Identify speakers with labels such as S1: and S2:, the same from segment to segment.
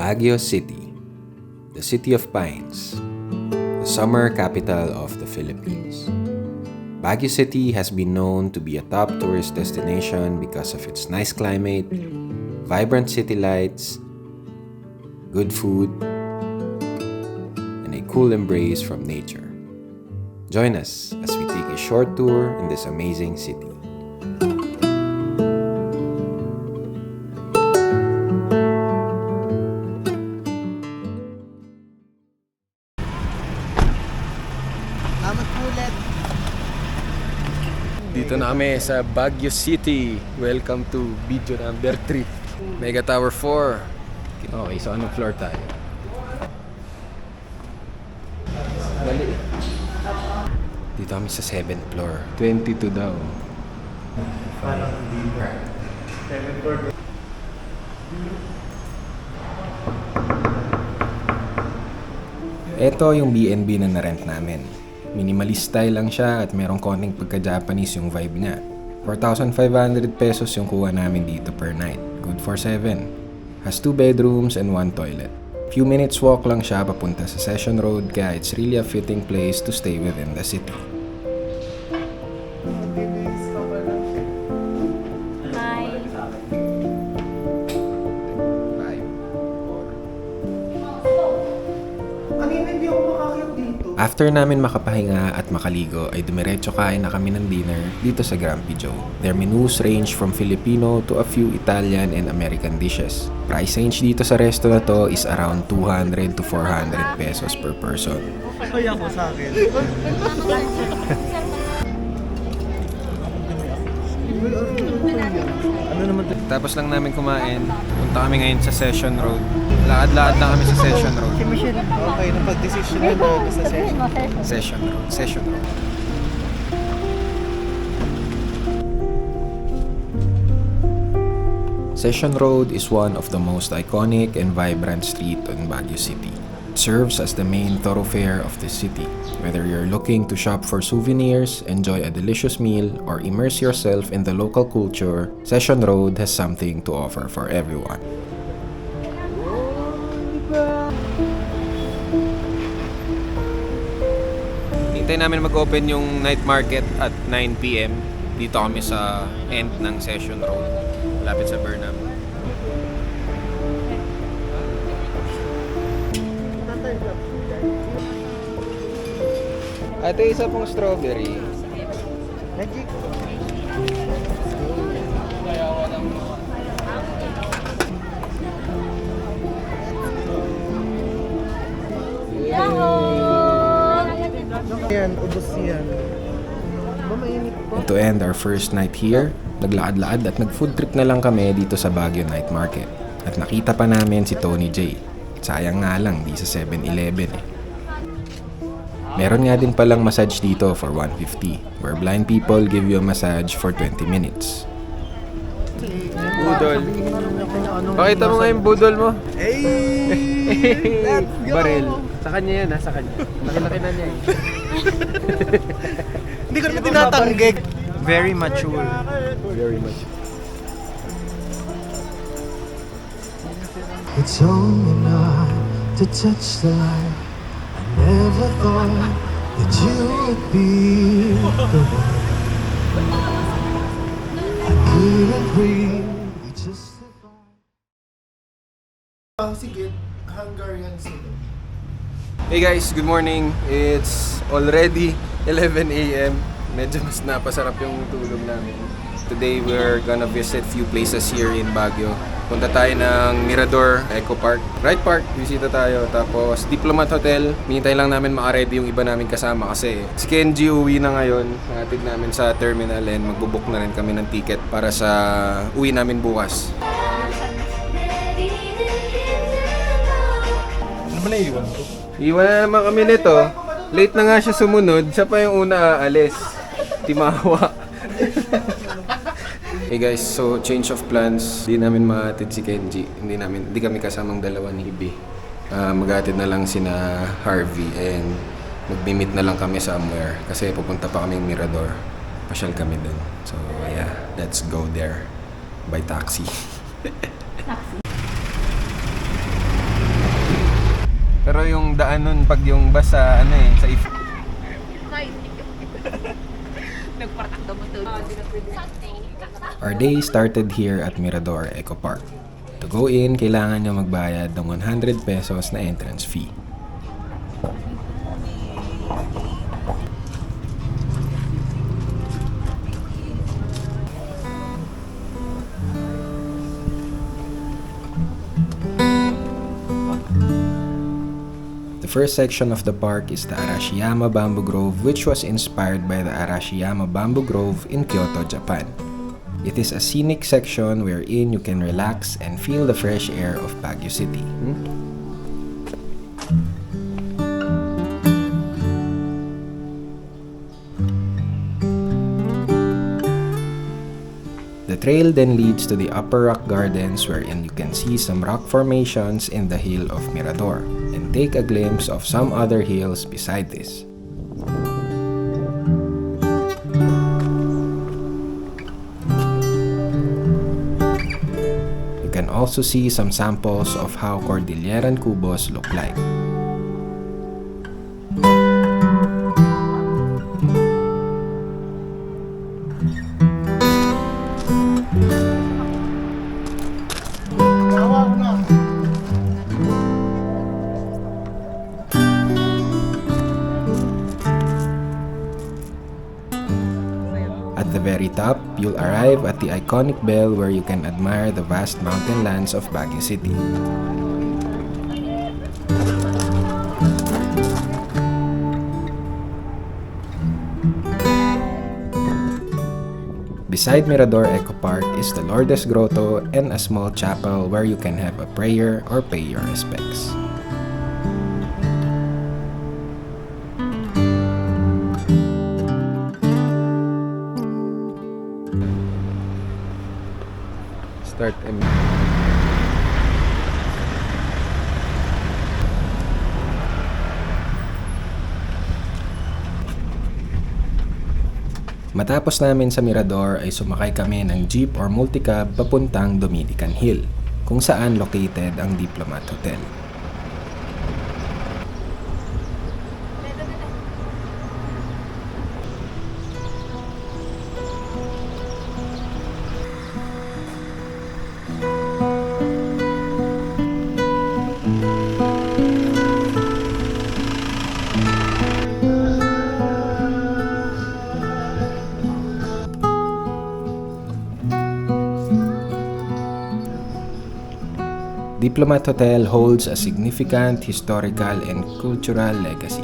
S1: Baguio City, the City of Pines, the summer capital of the Philippines. Baguio City has been known to be a top tourist destination because of its nice climate, vibrant city lights, good food, and a cool embrace from nature. Join us as we take a short tour in this amazing city.
S2: Dito na kami sa Baguio City. Welcome to video number 3. Mega Tower 4. Okay, so anong floor tayo? Mali. Dito kami sa 7th floor. 22 daw.
S3: Parang deeper. 7th floor.
S1: Ito yung B&B na na-rent namin. Minimalist style lang siya at merong konting pagka-Japanese yung vibe niya. 4,500 pesos yung kuha namin dito per night. Good for 7. Has 2 bedrooms and 1 toilet. Few minutes walk lang siya papunta sa Session Road kaya it's really a fitting place to stay within the city. After namin makapahinga at makaligo ay dumiretso kain na kami ng dinner dito sa Grumpy Joe. Their menus range from Filipino to a few Italian and American dishes. Price range dito sa resto na to is around 200 to 400 pesos per person.
S3: Kaya ko sa akin. Ano naman ito?
S2: Tapos lang namin kumain. Punta kami ngayon sa Session Road. Lakad-lakad lang kami sa Session Road.
S3: Okay, napag-decision na sa session.
S2: Session Road. Session Road.
S1: Session Road is one of the most iconic and vibrant street in Baguio City. It serves as the main thoroughfare of the city. Whether you're looking to shop for souvenirs, enjoy a delicious meal, or immerse yourself in the local culture, Session Road has something to offer for everyone.
S2: Hintay namin mag-open yung night market at 9 PM. Dito kami sa end ng Session Road. Malapit sa Burnham. Ate, isa pong strawberry.
S3: Magic. Yan, ubos yan. Ba mainit po?
S1: And to end our first night here, naglakad-lakad at nag-food trip na lang kami dito sa Baguio Night Market. At nakita pa namin si Tony J. Sayang nga lang, di sa 7-Eleven eh. Meron nga din palang massage dito for 150, where blind people give you a massage for 20 minutes.
S2: Budol. Pakita mo nga yung budol mo.
S3: Hey! Let's go!
S2: Baril. Sa kanya yan ha, sa kanya. Laki-laki na niya eh.
S3: Hindi ko naman tinatanggi. Very mature.
S2: Very much.
S4: It's only not to touch the light. I never thought that you would be the one. I couldn't breathe. We just
S3: Sige, Hungarian sila.
S2: Hey guys, good morning. It's already 11 AM. Medyo mas napasarap yung tulog namin. Today we're gonna visit few places here in Baguio. Punta tayo ng Mirador, Eco Park, Wright Park, visita tayo. Tapos Diplomat Hotel, hinihintay lang namin maka-ready yung iba namin kasama kasi si Kenji uwi na ngayon. Nahatid namin sa terminal and magbubook na rin kami ng ticket para sa uwi namin bukas.
S3: Ano ba naiiwan ko?
S2: Iwan na naman kami nito. Late na nga siya sumunod, siya pa yung una aalis. Timawa. Hey guys, so change of plans. Hindi namin mahatid si Kenji. Hindi kami kasamang dalawa ni Ibi. Maghatid na lang sina Harvey and magmi-meet na lang kami somewhere kasi pupunta pa kaming Mirador. Pasyal kami dun. So yeah, let's go there by taxi. Pero yung daan nun, pag yung bus sa, sa
S5: Nagpatakda mo to.
S1: Our day started here at Mirador Eco Park. To go in, kailangan nyo magbayad ng 100 pesos na entrance fee. The first section of the park is the Arashiyama Bamboo Grove, which was inspired by the Arashiyama Bamboo Grove in Kyoto, Japan. It is a scenic section wherein you can relax and feel the fresh air of Baguio City. The trail then leads to the Upper Rock Gardens, wherein you can see some rock formations in the hill of Mirador and take a glimpse of some other hills beside this. You can also see some samples of how Cordilleran cubos look like. At the very top, you'll arrive at the iconic bell where you can admire the vast mountain lands of Baguio City. Beside Mirador Eco Park is the Lourdes Grotto and a small chapel where you can have a prayer or pay your respects.
S2: Start
S1: Matapos namin sa Mirador ay sumakay kami ng jeep or multicab papuntang Dominican Hill, kung saan located ang Diplomat Hotel. Diplomat Hotel holds a significant historical and cultural legacy.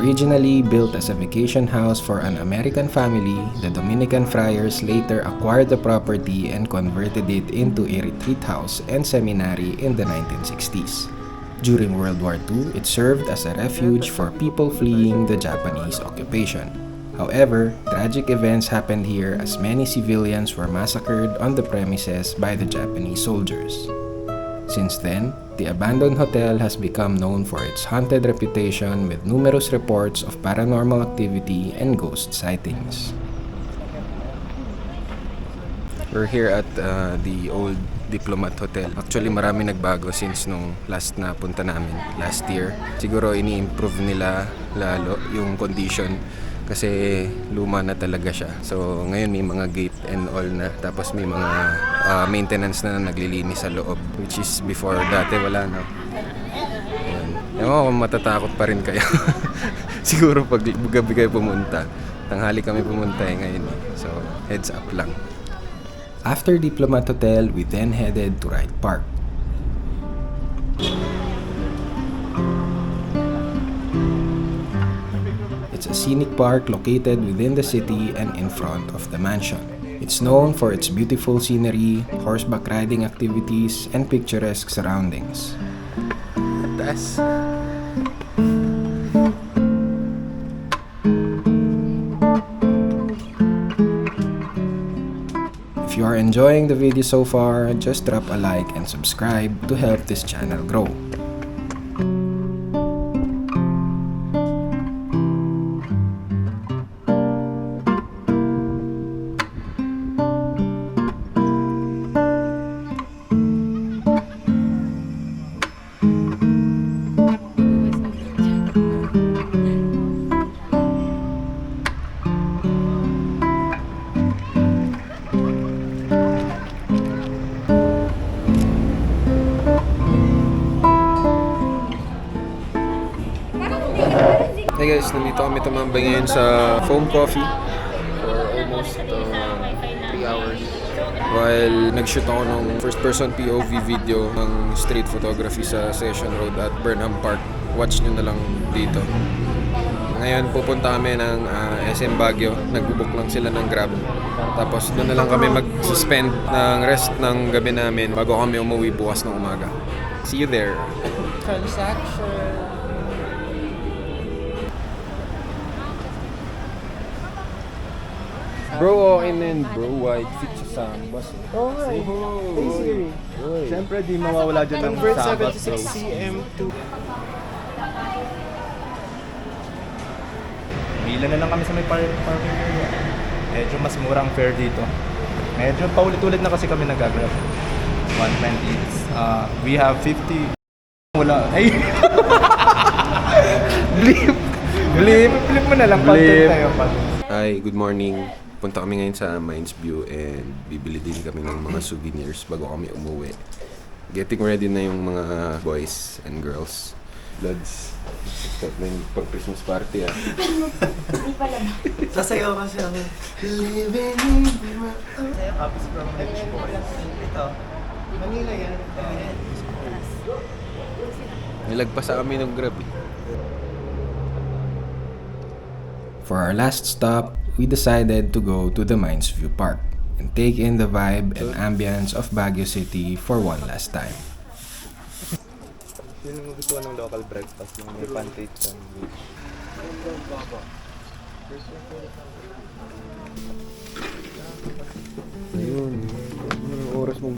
S1: Originally built as a vacation house for an American family, the Dominican friars later acquired the property and converted it into a retreat house and seminary in the 1960s. During World War II, it served as a refuge for people fleeing the Japanese occupation. However, tragic events happened here as many civilians were massacred on the premises by the Japanese soldiers. Since then, the abandoned hotel has become known for its haunted reputation with numerous reports of paranormal activity and ghost sightings.
S2: We're here at the old Diplomat Hotel. Actually, marami nagbago since nung last na punta namin, last year. Siguro ini-improve nila lalo yung condition kasi luma na talaga siya. So, ngayon may mga gate and all na. Tapos may mga maintenance na naglilinis sa loob, which is before dati wala na. Ayan. Ewan ko kung matatakot pa rin kayo. Siguro pag gabi kayo pumunta. Tanghali kami pumunta ngayon. So, heads up lang.
S1: After Diplomat Hotel, we then headed to Wright Park. It's a scenic park located within the city and in front of the mansion. It's known for its beautiful scenery, horseback riding activities, and picturesque surroundings.
S2: Taas.
S1: If you are enjoying the video so far, just drop a like and subscribe to help this channel grow.
S2: guys, nandito kami tumambay ngayon sa Foam Coffee for almost 3 hours. While nag-shoot ako ng first-person POV video ng street photography sa Session Road at Burnham Park. Watch nyo na lang dito. Ngayon pupunta kami ng SM Baguio. Nag-book lang sila ng Grab. Tapos doon na lang kami mag-suspend ng rest ng gabi namin bago kami umuwi bukas ng umaga. See you there.
S3: Transaction.
S2: Bro, okay na yun, bro. White fit sa sambas.
S3: Oo nga eh. Hey Siri.
S6: Siyempre, di mawawala dyan ng
S3: Convert
S6: sabat,
S3: 76 cm to...
S6: Mila na lang kami sa may parking area. Medyo mas murang fare dito. Medyo paulit-ulit na kasi kami nag-grab. 120. We have 50. Wala. Ay! Blip! Blip! Blip mo na lang. Content tayo.
S2: Hi, good morning. Punta kami ngayon sa Mines View and bibili din kami ng mga souvenirs bago kami umuwi. Getting ready na yung mga boys and girls. Lads, start na yung pag-Christmas party ah.
S3: Sasayaw kasi ako. Living in my own.
S6: Happy from Edge Boy.
S3: Ito. Manila yan.
S2: Nilagpasa kami ng Grab eh.
S1: For our last stop, we decided to go to the Mines View Park and take in the vibe and ambience of Baguio City for one last time.
S6: Yun yung gusto ko ng local breakfast. Yung may pancake sandwich.
S2: Ayun. Yung oras mong...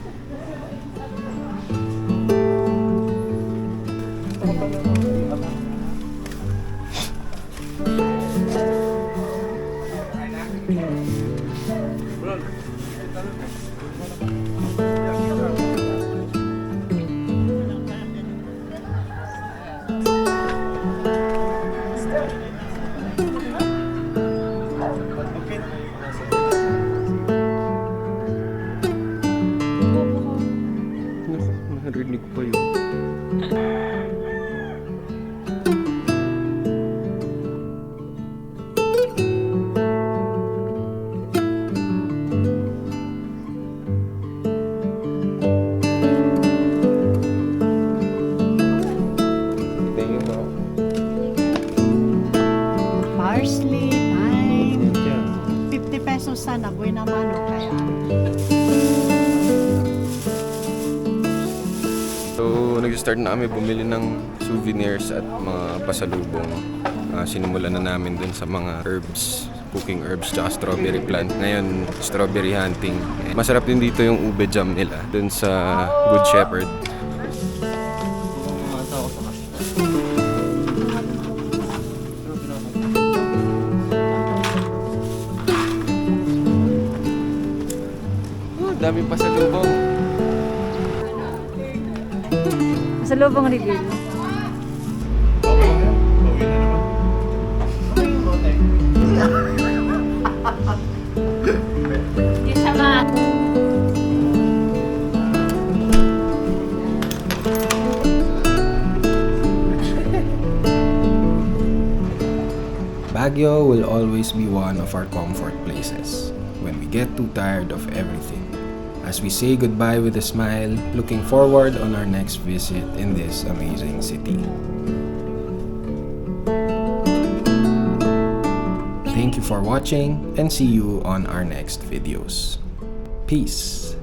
S2: Narinig pa yun.
S7: Parsley, thyme, 50 pesos sana, buhay naman o kaya.
S2: So, nag-start na kami bumili ng souvenirs at mga pasalubong. Sinimulan na namin dun sa mga herbs, cooking herbs, tsaka strawberry plant. Ngayon, strawberry hunting. Masarap din dito yung ube jam nila dun sa Good Shepherd. Daming pasalubong.
S5: Sa lubong reveal. Hindi siya ma...
S1: Baguio will always be one of our comfort places when we get too tired of everything. As we say goodbye with a smile, looking forward on our next visit in this amazing city. Thank you for watching and see you on our next videos. Peace!